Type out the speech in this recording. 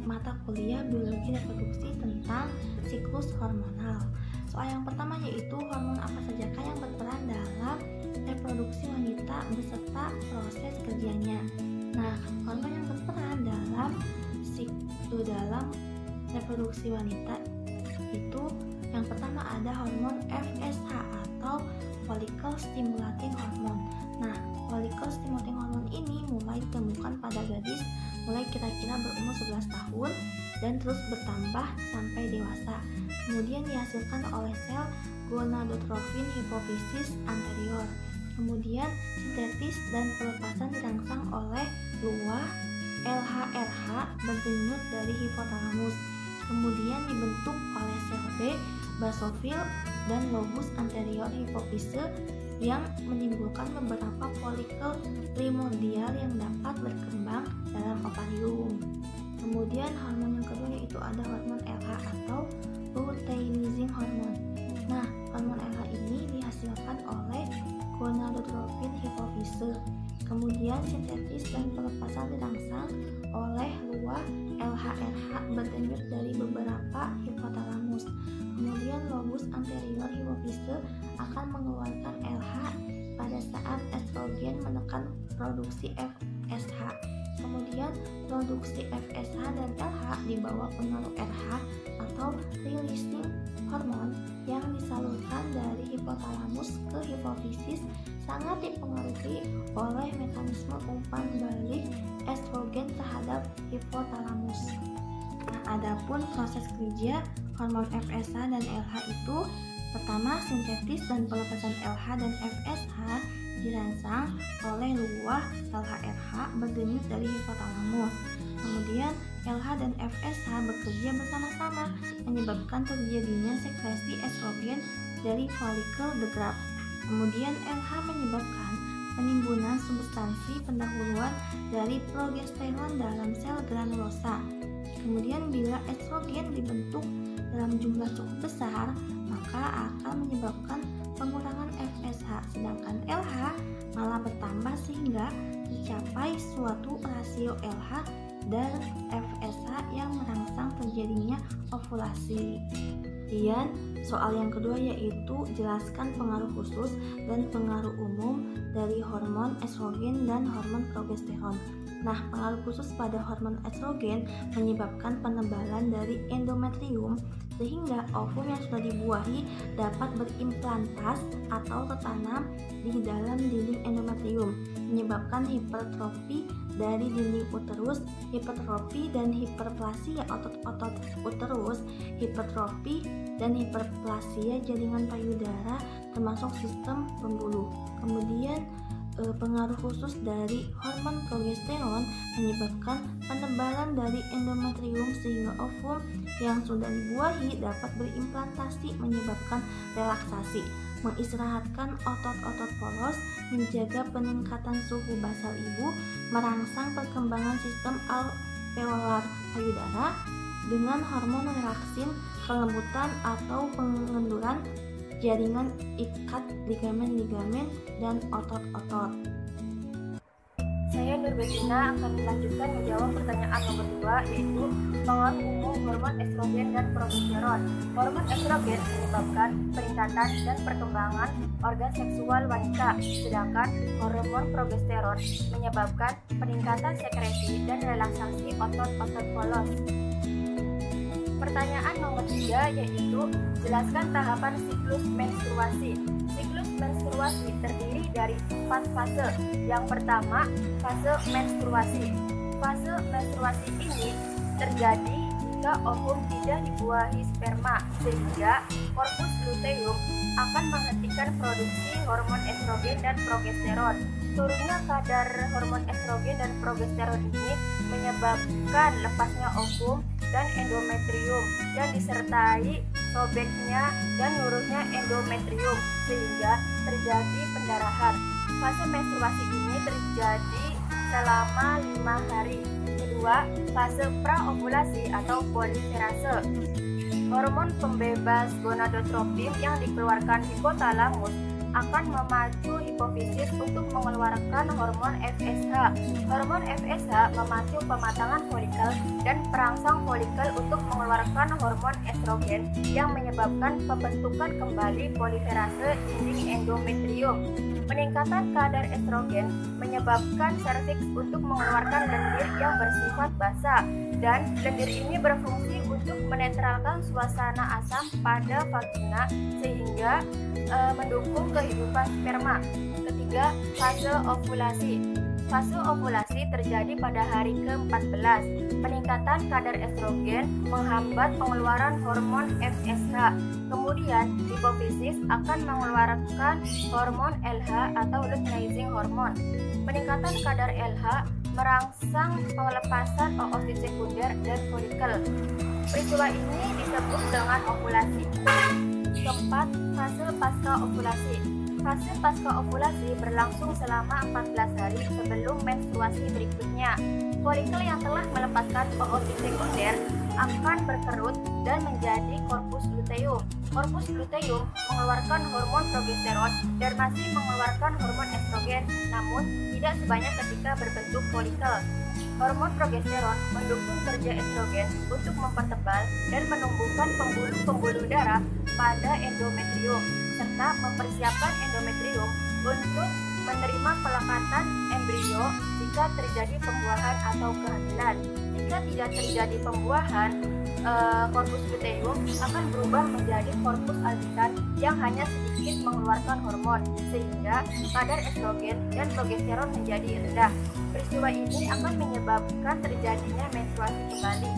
mata kuliah biologi reproduksi tentang siklus hormonal. Soal yang pertama yaitu hormon apa sajakah yang berperan dalam reproduksi wanita beserta proses kerjanya. Nah, hormon yang berperan dalam reproduksi wanita itu yang pertama ada hormon FSH atau follicle stimulating hormone. Nah, follicle stimulating hormone ini mulai ditemukan pada gadis mulai kira-kira berumur 11 tahun dan terus bertambah sampai dewasa. Kemudian dihasilkan oleh sel gonadotropin hipofisis anterior. Kemudian sintetis dan pelepasan dirangsang oleh luah LHRH berdenyut dari hipotalamus. Kemudian dibentuk oleh sel B, basofil, dan lobus anterior hipofise yang menimbulkan beberapa folikel primordial yang dapat berkembang dalam ovarium. Kemudian hormon yang kedua yaitu ada hormon LH atau luteinizing hormone. Nah, hormon LH ini dihasilkan oleh gonadotropin hipofise. Kemudian sintetis dan pelepasan dirangsang oleh luah LHRH berdenyut dari beberapa hipotalamus. Kemudian lobus anterior hipofise akan mengeluarkan LH pada saat estrogen menekan produksi FSH. Kemudian produksi FSH dan LH di bawah pengaruh RH atau releasing hormone yang disalurkan dari hipotalamus ke hipofisis sangat dipengaruhi oleh mekanisme umpan balik estrogen terhadap hipotalamus. Nah, adapun proses kerja hormon FSH dan LH itu pertama sintetis dan pelepasan LH dan FSH dirangsang oleh luah LHRH berdenyut dari hipotalamus. Kemudian LH dan FSH bekerja bersama-sama menyebabkan terjadinya sekresi estrogen dari folikel the graft. Kemudian LH menyebabkan penimbunan substansi pendahuluan dari progesteron dalam sel granulosa. Kemudian bila estrogen dibentuk dalam jumlah cukup besar, maka akan menyebabkan pengurangan FSH, sedangkan LH malah bertambah sehingga dicapai suatu rasio LH dan FSH yang merangsang terjadinya ovulasi. Kemudian soal yang kedua yaitu jelaskan pengaruh khusus dan pengaruh umum dari hormon estrogen dan hormon progesteron. Nah, pengaruh khusus pada hormon estrogen menyebabkan penebalan dari endometrium sehingga ovum yang sudah dibuahi dapat berimplantas atau tertanam di dalam dinding endometrium, menyebabkan hipertrofi dari dinding uterus, hipertrofi dan hiperplasia otot-otot uterus, hipertrofi dan hiperplasia jaringan payudara termasuk sistem pembuluh. Kemudian pengaruh khusus dari hormon progesteron menyebabkan penebalan dari endometrium sehingga ovum yang sudah dibuahi dapat berimplantasi, menyebabkan relaksasi, mengistirahatkan otot-otot polos, menjaga peningkatan suhu basal ibu, merangsang perkembangan sistem alveolar payudara dengan hormon relaksin, kelembutan atau pengenduran jaringan ikat ligamen-ligamen dan otot-otot. Saya Nurbetina akan melanjutkan menjawab pertanyaan nomor 2 yaitu pengaruh umum hormon estrogen dan progesteron. Hormon estrogen menyebabkan peningkatan dan perkembangan organ seksual wanita, sedangkan hormon progesteron menyebabkan peningkatan sekresi dan relaksasi otot-otot polos. Pertanyaan nomor 3 yaitu jelaskan tahapan siklus menstruasi. Siklus menstruasi terdiri dari 4 fase. Yang pertama, fase menstruasi. Fase menstruasi ini terjadi jika ovum tidak dibuahi sperma, sehingga korpus luteum akan menghentikan produksi hormon estrogen dan progesteron. Turunnya kadar hormon estrogen dan progesteron ini menyebabkan lepasnya ovum dan endometrium dan disertai sobeknya dan luruhnya endometrium sehingga terjadi pendarahan. Fase menstruasi ini terjadi selama 5 hari. Kedua, fase praovulasi atau poliferase. Hormon pembebas gonadotropin yang dikeluarkan hipotalamus akan memacu hipofisis untuk mengeluarkan hormon FSH. Hormon FSH memacu pematangan folikel dan perangsang folikel untuk mengeluarkan hormon estrogen yang menyebabkan pembentukan kembali poliferase dinding endometrium. Peningkatan kadar estrogen menyebabkan serviks untuk mengeluarkan lendir yang bersifat basah, dan lendir ini berfungsi untuk menetralkan suasana asam pada vagina sehingga mendukung kehidupan sperma. Ketiga, fase ovulasi. Fase ovulasi terjadi pada hari ke-14. Peningkatan kadar estrogen menghambat pengeluaran hormon FSH. Kemudian, hipofisis akan mengeluarkan hormon LH atau luteinizing hormone. Peningkatan kadar LH merangsang pelepasan oosit sekunder dan folikel. Peristiwa ini disebut dengan ovulasi. Keempat, fase pasca ovulasi. Fase pasca ovulasi berlangsung selama 14 hari sebelum menstruasi berikutnya. Folikel yang telah melepaskan oosit sekunder akan berkerut dan menjadi korpus luteum. Korpus luteum mengeluarkan hormon progesteron dan masih mengeluarkan hormon estrogen, namun tidak sebanyak ketika berbentuk folikel. Hormon progesteron mendukung kerja estrogen untuk mempertebal dan menumbuhkan pembuluh-pembuluh darah pada endometrium, serta mempersiapkan endometrium untuk menerima pelekatan embrio jika terjadi pembuahan atau kehamilan. Jika tidak terjadi pembuahan, korpus luteum akan berubah menjadi korpus albisan yang hanya sedikit mengeluarkan hormon, sehingga kadar estrogen dan progesteron menjadi rendah. Peristiwa ini akan menyebabkan terjadinya menstruasi kembali.